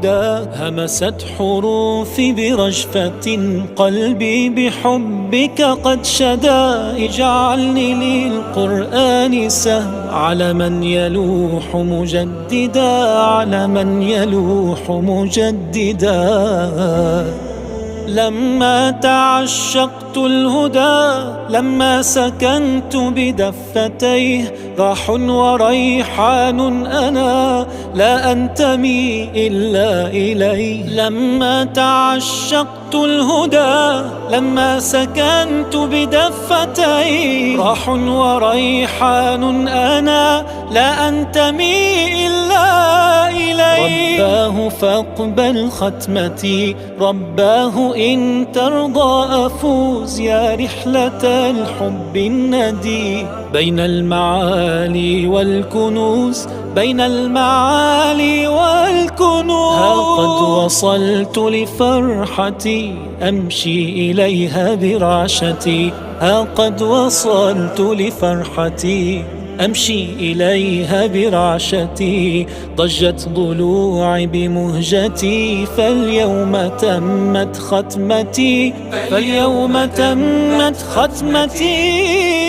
الهدى همست حروفي برجفة، قلبي بحبك قد شدا. اجعلني للقرآن سهم على من يلوح مجددا، على من يلوح مجددا. لما تعشقت الهدى، لما سكنت بدفتيه، راح وريحان أنا لا أنتمي إلا إليه. لما تعشقت الهدى، لما سكنت بدفتيه، راح وريحان أنا لا أنتمي إلا إليه. رباه فاقبل ختمتي، رباه إن ترضى أفوز. يا رحلة الحب الندي بين المعالي والكنوز، بين المعالي والكنوز. ها قد وصلت لفرحتي، أمشي إليها برعشتي. ها قد وصلت لفرحتي، أمشي إليها برعشتي. ضجت ضلوعي بمهجتي، فاليوم تمت ختمتي، فاليوم تمت ختمتي.